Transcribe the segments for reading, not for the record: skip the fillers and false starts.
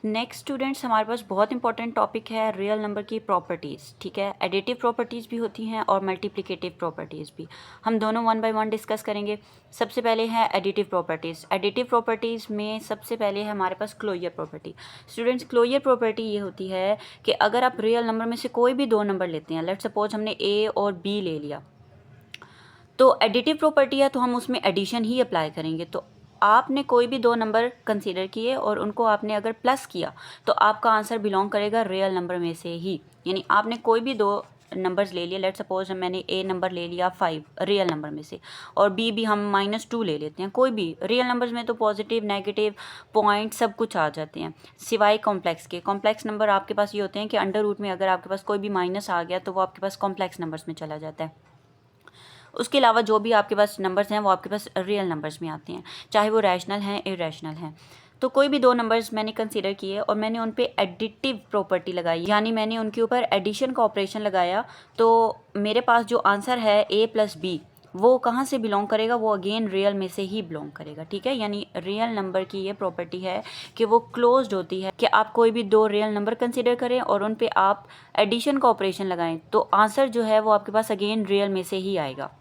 Next students हमारे पास बहुत important topic है रियल नंबर की प्रॉपर्टीज़। ठीक है, एडिटिव प्रॉपर्टीज़ भी होती हैं और मल्टीप्लिकेटिव प्रॉपर्टीज़ भी। हम दोनों वन बाय वन डिस्कस करेंगे। सबसे पहले है एडिटिव प्रॉपर्टीज़। एडिटिव प्रॉपर्टीज़ में सबसे पहले है हमारे पास closure property. Students, closure property ये होती है कि अगर आप रियल नंबर में से कोई भी दो नंबर लेते हैं, लेट्स सपोज हमने ए और बी ले लिया, तो एडिटिव प्रॉपर्टी है तो हम उसमें एडिशन ही अप्लाई करेंगे। तो आपने कोई भी दो नंबर कंसीडर किए और उनको आपने अगर प्लस किया तो आपका आंसर बिलोंग करेगा रियल नंबर में से ही। यानी आपने कोई भी दो नंबर्स ले लिए, लेट सपोज मैंने ए नंबर ले लिया 5 रियल नंबर में से, और बी भी हम -2 ले लेते हैं। कोई भी रियल नंबर्स में तो पॉजिटिव नेगेटिव पॉइंट सब कुछ आ जाते हैं, सिवाय कॉम्प्लेक्स के। कॉम्प्लेक्स नंबर आपके पास ये होते हैं कि अंडर रूट में अगर आपके पास कोई भी माइनस आ गया तो वो आपके पास कॉम्प्लेक्स नंबर्स में चला जाता है। उसके अलावा जो भी आपके पास नंबर्स हैं वो आपके पास रियल नंबर्स में आते हैं, चाहे वो रैशनल हैं इरेशनल हैं। तो कोई भी दो नंबर्स मैंने कंसीडर किए और मैंने उन पे एडिटिव प्रॉपर्टी लगाई, यानी मैंने उनके ऊपर एडिशन का ऑपरेशन लगाया, तो मेरे पास जो आंसर है a + b वो कहाँ से बिलोंग करेगा, वो अगेन रियल में से ही बिलोंग करेगा। ठीक है, यानी रियल नंबर की ये प्रॉपर्टी है कि वो क्लोज्ड होती है कि आप कोई भी दो रियल नंबर कंसीडर करें और उन पे आप एडिशन का ऑपरेशन लगाएं तो आंसर जो है वो आपके पास अगेन रियल में से ही आएगा।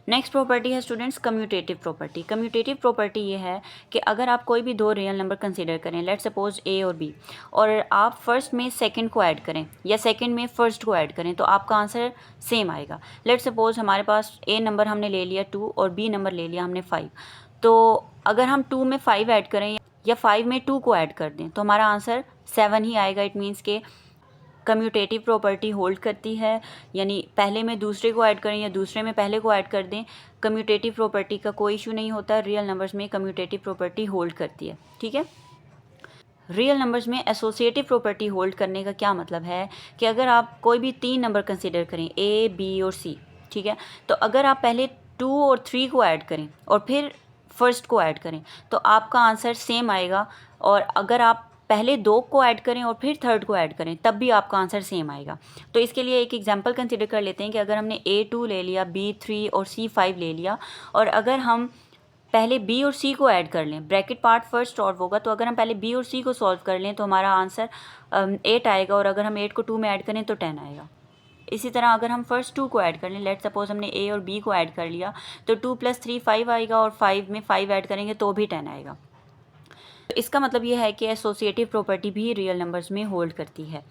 नेक्स्ट प्रॉपर्टी है students commutative property. Commutative property ये है कि अगर आप कोई भी दो रियल नंबर कंसीडर करें, लेट्स सपोज ए और बी, और आप फर्स्ट में सेकंड को ऐड करें या सेकंड में फर्स्ट को ऐड करें तो आपका आंसर सेम आएगा। लेट्स सपोज हमारे पास ए नंबर हमने ले लिया 2 और बी नंबर ले लिया हमने 5, तो अगर हम 2 में 5 ऐड करें या 5 में 2 को ऐड कर दें तो हमारा आंसर 7 ही आएगा। इट मीन्स के कम्यूटेटिव प्रॉपर्टी होल्ड करती है, यानी पहले में दूसरे को ऐड करें या दूसरे में पहले को ऐड कर दें, कम्यूटेटिव प्रॉपर्टी का कोई इशू नहीं होता। रियल नंबर्स में कम्यूटेटिव प्रॉपर्टी होल्ड करती है। ठीक है, रियल नंबर्स में एसोसिएटिव प्रॉपर्टी होल्ड करने का क्या मतलब है कि अगर आप कोई भी तीन नंबर कंसिडर करें ए बी और सी, ठीक है, तो अगर आप पहले 2 और 3 को ऐड करें और फिर फर्स्ट को ऐड करें तो आपका आंसर सेम आएगा, और अगर आप पहले 2 को ऐड करें और फिर थर्ड को ऐड करें तब भी आपका आंसर सेम आएगा। तो इसके लिए एक एग्जांपल कंसिडर कर लेते हैं कि अगर हमने A2 ले लिया, B3 और C5 ले लिया, और अगर हम पहले B और C को ऐड कर लें, ब्रैकेट पार्ट फर्स्ट सॉल्व होगा, तो अगर हम पहले B और C को सॉल्व कर लें तो हमारा आंसर 8 आएगा, और अगर हम 8 को 2 में ऐड करें तो 10 आएगा। इसी तरह अगर हम फर्स्ट 2 को ऐड कर लें, लेट सपोज हमने A और B को ऐड कर लिया, तो 2 + 3 5 आएगा, और 5 में 5 ऐड करेंगे तो भी 10 आएगा। तो इसका मतलब ये है कि एसोसिएटिव प्रॉपर्टी भी रियल नंबर्स में होल्ड करती है।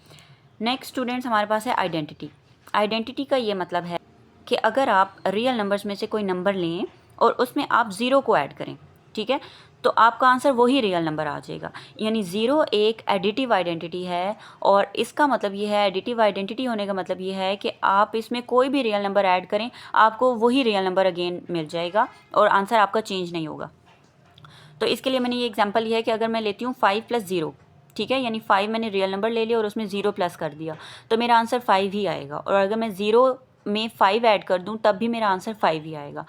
नेक्स्ट स्टूडेंट्स हमारे पास है आइडेंटिटी। आइडेंटिटी का ये मतलब है कि अगर आप रियल नंबर्स में से कोई नंबर लें और उसमें आप 0 को ऐड करें, ठीक है, तो आपका आंसर वही रियल नंबर आ जाएगा। यानी 0 एक एडिटिव आइडेंटिटी है, और इसका मतलब ये है, एडिटिव आइडेंटिटी होने का मतलब ये है कि आप इसमें कोई भी रियल नंबर ऐड करें आपको वही रियल नंबर अगेन मिल जाएगा और आंसर आपका चेंज नहीं होगा। तो इसके लिए मैंने ये एग्जांपल लिया है कि अगर मैं लेती हूँ 5 + 0, ठीक है, यानी 5 मैंने रियल नंबर ले लिया और उसमें 0 प्लस कर दिया तो मेरा आंसर 5 ही आएगा, और अगर मैं 0 में 5 ऐड कर दूँ तब भी मेरा आंसर 5 ही आएगा।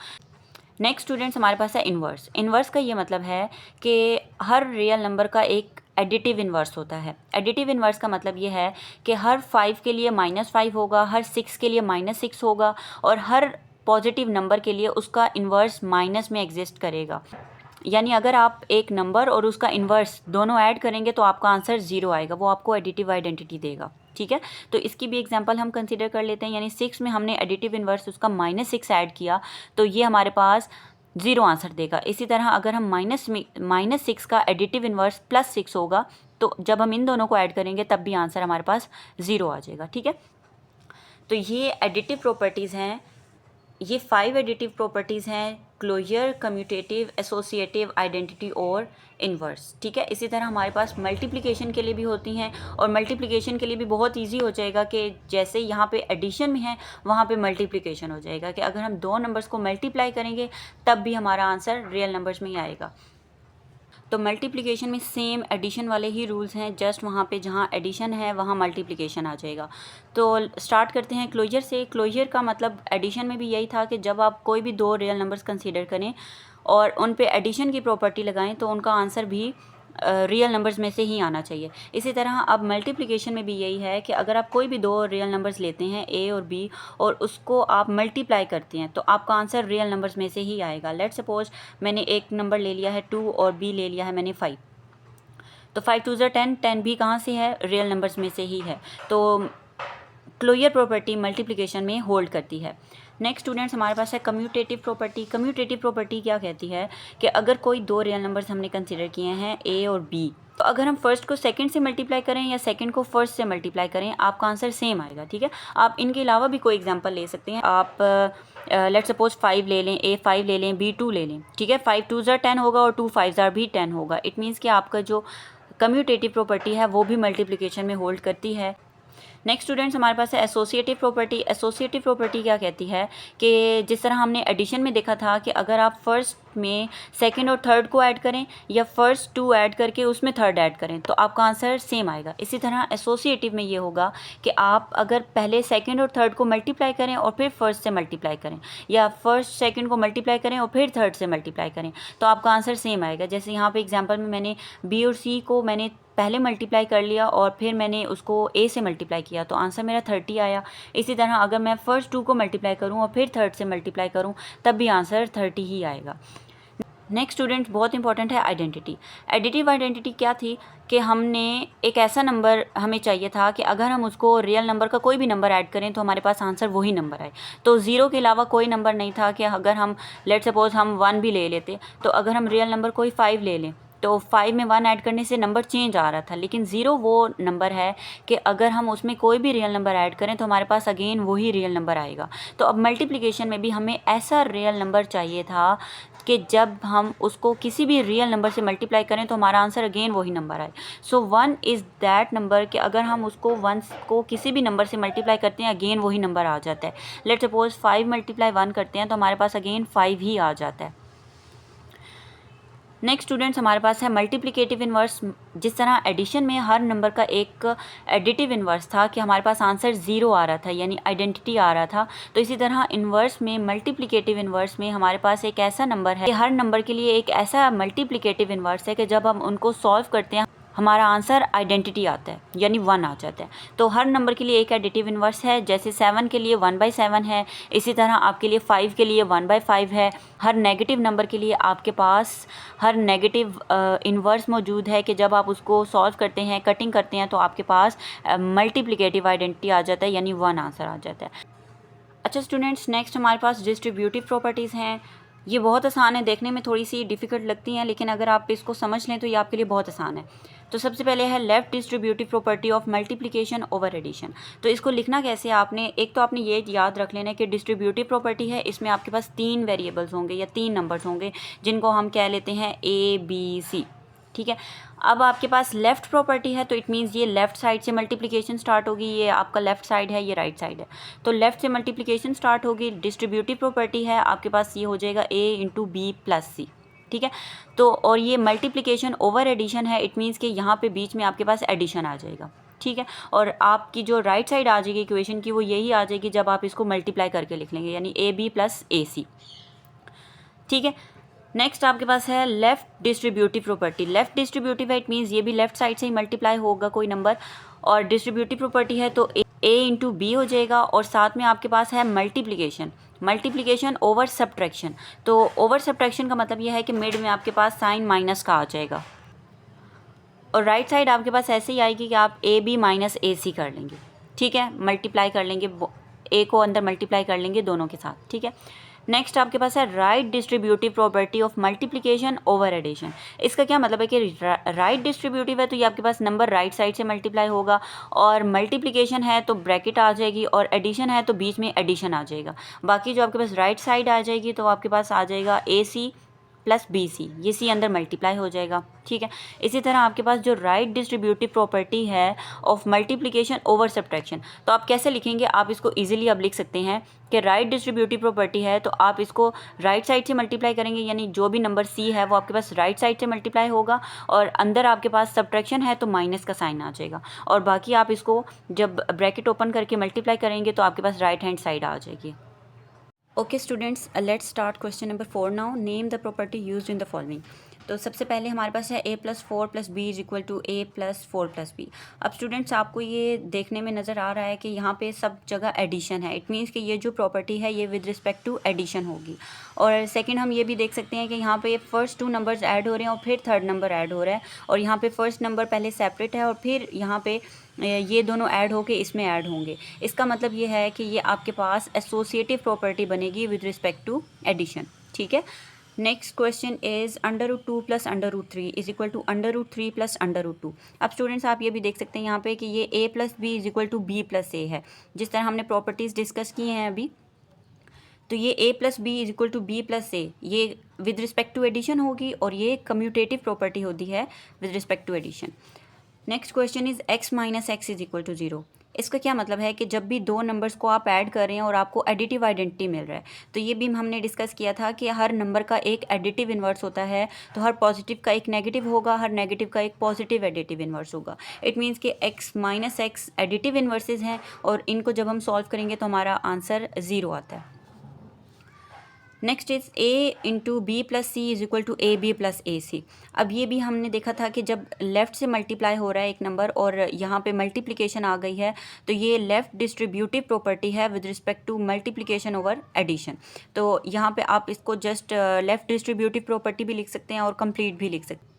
नेक्स्ट स्टूडेंट्स हमारे पास है इन्वर्स। इन्वर्स का ये मतलब है कि हर रियल नंबर का एक एडिटिव इन्वर्स होता है। एडिटिव इन्वर्स का मतलब ये है कि हर 5 के लिए -5 होगा, हर 6 के लिए -6 होगा, और हर पॉजिटिव नंबर के लिए उसका इन्वर्स माइनस में एग्जिस्ट करेगा। यानी अगर आप एक नंबर और उसका इन्वर्स दोनों ऐड करेंगे तो आपका आंसर 0 आएगा, वो आपको एडिटिव आइडेंटिटी देगा। ठीक है, तो इसकी भी एग्जांपल हम कंसीडर कर लेते हैं। यानी 6 में हमने एडिटिव इन्वर्स उसका -6 ऐड किया तो ये हमारे पास 0 आंसर देगा। इसी तरह अगर हम -6 का एडिटिव इन्वर्स +6 होगा तो जब हम इन दोनों को ऐड करेंगे तब भी आंसर हमारे पास 0 आ जाएगा। ठीक है, तो ये एडिटिव प्रॉपर्टीज़ हैं, ये 5 एडिटिव प्रॉपर्टीज़ हैं, क्लोजर, कम्यूटेटिव, एसोसिएटिव, आइडेंटिटी और इन्वर्स। ठीक है, इसी तरह हमारे पास मल्टीप्लिकेशन के लिए भी होती हैं, और मल्टीप्लिकेशन के लिए भी बहुत इजी हो जाएगा कि जैसे यहाँ पे एडिशन में है वहाँ पे मल्टीप्लिकेशन हो जाएगा, कि अगर हम दो नंबर्स को मल्टीप्लाई करेंगे तब भी हमारा आंसर रियल नंबर्स में ही आएगा। तो मल्टीप्लिकेशन में सेम एडिशन वाले ही रूल्स हैं, जस्ट वहाँ पे जहाँ एडिशन है वहाँ मल्टीप्लिकेशन आ जाएगा। तो स्टार्ट करते हैं क्लोजर से। क्लोजर का मतलब एडिशन में भी यही था कि जब आप कोई भी दो रियल नंबर्स कंसीडर करें और उन पे एडिशन की प्रॉपर्टी लगाएं तो उनका आंसर भी रियल नंबर्स में से ही आना चाहिए। इसी तरह अब मल्टीप्लिकेशन में भी यही है कि अगर आप कोई भी दो रियल नंबर्स लेते हैं ए और बी और उसको आप मल्टीप्लाई करते हैं तो आपका आंसर रियल नंबर्स में से ही आएगा। लेट्स सपोज मैंने एक नंबर ले लिया है 2 और बी ले लिया है मैंने 5, तो 5 2 10, 10 भी कहाँ से है, रियल नंबर्स में से ही है। तो क्लोजर प्रॉपर्टी मल्टीप्लिकेशन में होल्ड करती है। नेक्स्ट स्टूडेंट्स हमारे पास है कम्यूटेटिव प्रॉपर्टी। कम्यूटेटिव प्रॉपर्टी क्या कहती है कि अगर कोई दो रियल नंबर्स हमने कंसिडर किए हैं ए और बी, तो अगर हम फर्स्ट को सेकंड से मल्टीप्लाई करें या सेकंड को फर्स्ट से मल्टीप्लाई करें, आपका आंसर सेम आएगा, ठीक है। आप इनके अलावा भी कोई एग्जांपल ले सकते हैं। आप लेट्स सपोज 5 ले लें, ए 5 ले लें, बी 2 ले लें, ठीक है। 5 2 10 होगा और 2 5 भी 10 होगा। इट मीन्स कि आपका जो कम्यूटेटिव प्रॉपर्टी है वो भी मल्टीप्लिकेशन में होल्ड करती है। नेक्स्ट स्टूडेंट्स हमारे पास है एसोसिएटिव प्रॉपर्टी। एसोसिएटिव प्रॉपर्टी क्या कहती है कि जिस तरह हमने एडिशन में देखा था कि अगर आप फर्स्ट में सेकंड और थर्ड को ऐड करें या फर्स्ट 2 ऐड करके उसमें थर्ड ऐड करें तो आपका आंसर सेम आएगा। इसी तरह एसोसिएटिव में ये होगा कि आप अगर पहले सेकंड और थर्ड को मल्टीप्लाई करें और फिर फर्स्ट से मल्टीप्लाई करें, या फर्स्ट सेकंड को मल्टीप्लाई करें और फिर थर्ड से मल्टीप्लाई करें, तो आपका आंसर सेम आएगा। जैसे यहाँ पे एग्जांपल में मैंने बी और सी को मैंने पहले मल्टीप्लाई कर लिया और फिर मैंने उसको ए से मल्टीप्लाई किया तो आंसर मेरा 30 आया। इसी तरह अगर मैं फर्स्ट 2 को मल्टीप्लाई करूं और फिर थर्ड से मल्टीप्लाई करूं तब भी आंसर 30 ही आएगा। नेक्स्ट स्टूडेंट बहुत इंपॉर्टेंट है आइडेंटिटी। एडिटिव आइडेंटिटी क्या थी कि हमने एक ऐसा नंबर हमें चाहिए था कि अगर हम उसको रियल नंबर का कोई भी नंबर ऐड करें तो हमारे पास आंसर वही नंबर आए। तो 0 के अलावा कोई नंबर नहीं था कि अगर हम लेट सपोज हम 1 भी ले लेते, तो अगर हम रियल नंबर कोई 5 ले लें तो 5 में 1 ऐड करने से नंबर चेंज आ रहा था, लेकिन 0 वो नंबर है कि अगर हम उसमें कोई भी रियल नंबर ऐड करें तो हमारे पास अगेन वही रियल नंबर आएगा। तो अब मल्टीप्लिकेशन में भी हमें ऐसा रियल नंबर चाहिए था कि जब हम उसको किसी भी रियल नंबर से मल्टीप्लाई करें तो हमारा आंसर अगेन वही नंबर आए। सो 1 इज़ दैट नंबर कि अगर हम उसको 1 को किसी भी नंबर से मल्टीप्लाई करते हैं अगेन वही नंबर आ जाता है। लेट्स सपोज 5 मल्टीप्लाई 1 करते हैं तो हमारे पास अगेन 5 ही आ जाता है। नेक्स्ट स्टूडेंट्स हमारे पास है मल्टीप्लिकेटिव इन्वर्स। जिस तरह एडिशन में हर नंबर का एक एडिटिव इन्वर्स था कि हमारे पास आंसर 0 आ रहा था यानी आइडेंटिटी आ रहा था, तो इसी तरह इन्वर्स में मल्टीप्लिकेटिव इन्वर्स में हमारे पास एक ऐसा नंबर है कि हर नंबर के लिए एक ऐसा मल्टीप्लिकेटिव इन्वर्स है कि जब हम उनको सॉल्व करते हैं हमारा आंसर आइडेंटिटी आता है यानी 1 आ जाता है। तो हर नंबर के लिए एक एडिटिव इन्वर्स है। जैसे 7 के लिए 1/7 है, इसी तरह आपके लिए 5 के लिए 1/5 है। हर नेगेटिव नंबर के लिए आपके पास हर नेगेटिव इन्वर्स मौजूद है कि जब आप उसको सॉल्व करते हैं, कटिंग करते हैं, तो आपके पास मल्टीप्लिकेटिव आइडेंटिटी आ जाता है यानी 1 आंसर आ जाता है। अच्छा स्टूडेंट्स, नेक्स्ट हमारे पास डिस्ट्रीब्यूटिव प्रॉपर्टीज़ हैं। ये बहुत आसान है, देखने में थोड़ी सी डिफ़िकल्ट लगती हैं, लेकिन अगर आप इसको समझ लें तो ये आपके लिए बहुत आसान है। तो सबसे पहले है left distributive property of multiplication over addition. तो इसको लिखना कैसे, आपने एक तो आपने ये याद रख लेना है कि डिस्ट्रीब्यूटिव प्रॉपर्टी है, इसमें आपके पास 3 वेरिएबल्स होंगे या 3 नंबर्स होंगे जिनको हम कह लेते हैं A B C, ठीक है। अब आपके पास लेफ़्ट प्रॉपर्टी है तो इट मीन्स ये लेफ़्ट साइड से मल्टीप्लिकेशन स्टार्ट होगी। ये आपका लेफ़्ट साइड है, ये राइट साइड है, तो लेफ़्ट से मल्टीप्लिकेशन स्टार्ट होगी। डिस्ट्रीब्यूटिव प्रॉपर्टी है आपके पास, ये हो जाएगा A × B + C, ठीक है। तो और ये मल्टीप्लिकेशन ओवर एडिशन है, इट मीन्स कि यहाँ पे बीच में आपके पास एडिशन आ जाएगा, ठीक है। और आपकी जो राइट साइड आ जाएगी इक्वेशन की वो यही आ जाएगी जब आप इसको मल्टीप्लाई करके लिख लेंगे यानी AB + AC, ठीक है। नेक्स्ट आपके पास है left distributive property. Left distributive है, इट मीन्स ये भी लेफ़्ट साइड से ही मल्टीप्लाई होगा कोई नंबर, और डिस्ट्रीब्यूटिव प्रॉपर्टी है तो A × B हो जाएगा। और साथ में आपके पास है मल्टीप्लिकेशन ओवर सब्ट्रैक्शन। तो ओवर सब्ट्रैक्शन का मतलब यह है कि मिड में आपके पास साइन माइनस का आ जाएगा, और राइट साइड आपके पास ऐसे ही आएगी कि आप AB - AC कर लेंगे, ठीक है, मल्टीप्लाई कर लेंगे, A को अंदर मल्टीप्लाई कर लेंगे दोनों के साथ, ठीक है। नेक्स्ट आपके पास है right distributive property of multiplication over addition. इसका क्या मतलब है कि राइट डिस्ट्रीब्यूटिव है तो ये आपके पास नंबर राइट साइड से मल्टीप्लाई होगा, और मल्टीप्लिकेशन है तो ब्रैकेट आ जाएगी, और एडिशन है तो बीच में एडिशन आ जाएगा। बाकी जो आपके पास राइट साइड आ जाएगी तो आपके पास आ जाएगा AC + BC, ये C अंदर मल्टीप्लाई हो जाएगा, ठीक है। इसी तरह आपके पास जो राइट डिस्ट्रीब्यूटिव प्रॉपर्टी है ऑफ मल्टीप्लिकेशन ओवर सब्ट्रैक्शन, तो आप कैसे लिखेंगे, आप इसको इजीली अब लिख सकते हैं कि राइट डिस्ट्रीब्यूटिव प्रॉपर्टी है तो आप इसको राइट साइड से मल्टीप्लाई करेंगे यानी जो भी नंबर C है वो आपके पास राइट साइड से मल्टीप्लाई होगा, और अंदर आपके पास सब्ट्रैक्शन है तो माइनस का साइन आ जाएगा, और बाकी आप इसको जब ब्रैकेट ओपन करके मल्टीप्लाई करेंगे तो आपके पास राइट हैंड साइड आ जाएगी। Okay students, let's start question number 4 now. Name the property used in the following. तो सबसे पहले हमारे पास है a+4+b is equal to a+4+b। अब स्टूडेंट्स आपको ये देखने में नज़र आ रहा है कि यहाँ पे सब जगह एडिशन है। इट मीन्स कि ये जो प्रॉपर्टी है ये विद रिस्पेक्ट टू एडिशन होगी। और सेकंड हम ये भी देख सकते हैं कि यहाँ पे फर्स्ट 2 नंबर्स ऐड हो रहे हैं और फिर थर्ड नंबर ऐड हो रहा है, और यहाँ पे फर्स्ट नंबर पहले सेपरेट है और फिर यहाँ पे ये दोनों ऐड होके इसमें ऐड होंगे। इसका मतलब ये है कि ये आपके पास एसोसिएटिव प्रॉपर्टी बनेगी विद रिस्पेक्ट टू एडिशन। ठीक है। Next question is √2 + √3 is equal to √3 + √2। अब स्टूडेंट्स आप ये भी देख सकते हैं यहाँ पे कि ये a+b is equal to b + a है। जिस तरह हमने प्रॉपर्टीज़ डिस्कस की हैं अभी, तो ये a+b is equal to b + a ये विद रिस्पेक्ट टू एडिशन होगी, और ये कम्यूटेटिव प्रॉपर्टी होती है with respect to addition. Next question is x - x is equal to 0। इसका क्या मतलब है कि जब भी 2 नंबर्स को आप ऐड कर रहे हैं और आपको एडिटिव आइडेंटिटी मिल रहा है, तो ये भी हमने डिस्कस किया था कि हर नंबर का एक एडिटिव इन्वर्स होता है। तो हर पॉजिटिव का एक नेगेटिव होगा, हर नेगेटिव का एक पॉजिटिव एडिटिव इन्वर्स होगा। इट मीन्स कि x - x एडिटिव इन्वर्सेस हैं, और इनको जब हम सॉल्व करेंगे तो हमारा आंसर 0 आता है। Next is a × b + c is equal to ab + ac। अब ये भी हमने देखा था कि जब लेफ़्ट से मल्टीप्लाई हो रहा है एक नंबर और यहाँ पे मल्टीप्लिकेशन आ गई है, तो ये लेफ़्ट डिस्ट्रीब्यूटिव प्रॉपर्टी है with respect to multiplication over addition. तो यहाँ पे आप इसको जस्ट लेफ़्ट डिस्ट्रीब्यूटिव प्रॉपर्टी भी लिख सकते हैं और कंप्लीट भी लिख सकते हैं।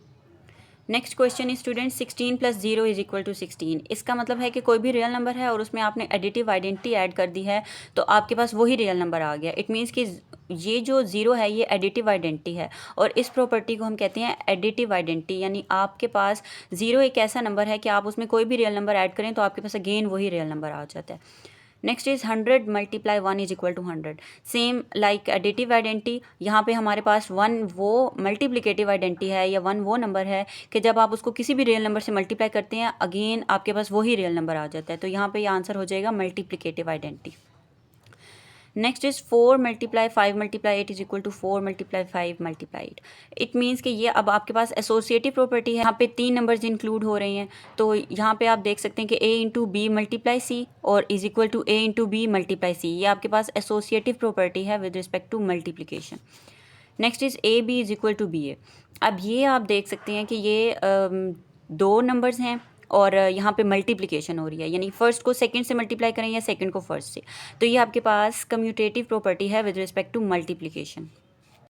Next question is student 16 + 0 is equal to 16। इसका मतलब है कि कोई भी रियल नंबर है और उसमें आपने एडिटिव आइडेंटिटी ऐड कर दी है, तो आपके पास वही रियल नंबर आ गया। इट मीन्स कि ये जो 0 है ये एडिटिव आइडेंटिटी है, और इस प्रॉपर्टी को हम कहते हैं एडिटिव आइडेंटिटी। यानी आपके पास 0 एक ऐसा नंबर है कि आप उसमें कोई भी रियल नंबर ऐड करें तो आपके पास अगेन वही रियल नंबर आ जाता है। Next is 100 × 1 is equal to 100। Same like additive identity, यहाँ पे हमारे पास 1 वो मल्टीप्लिकेटिव आइडेंटिटी है, या 1 वो नंबर है कि जब आप उसको किसी भी रियल नंबर से मल्टीप्लाई करते हैं अगेन आपके पास वही रियल नंबर आ जाता है। तो यहाँ पे ये आंसर हो जाएगा multiplicative identity. Next is 4 × 5 × 8 is equal to 4 × 5 × 8। It means कि ये अब आपके पास एसोसिएटिव प्रॉपर्टी है। यहाँ पे 3 नंबर्स इंक्लूड हो रहे हैं, तो यहाँ पे आप देख सकते हैं कि a × b × c और is equal to a × b × c। ये आपके पास एसोसिएटिव प्रॉपर्टी है with respect to multiplication. Next is ab is equal to ba। अब ये आप देख सकते हैं कि ये 2 नंबर्स हैं और यहाँ पे मल्टीप्लिकेशन हो रही है, यानी फर्स्ट को सेकंड से मल्टीप्लाई करें या सेकंड को फर्स्ट से। तो ये आपके पास कम्यूटेटिव प्रॉपर्टी है विद रिस्पेक्ट टू मल्टीप्लिकेशन।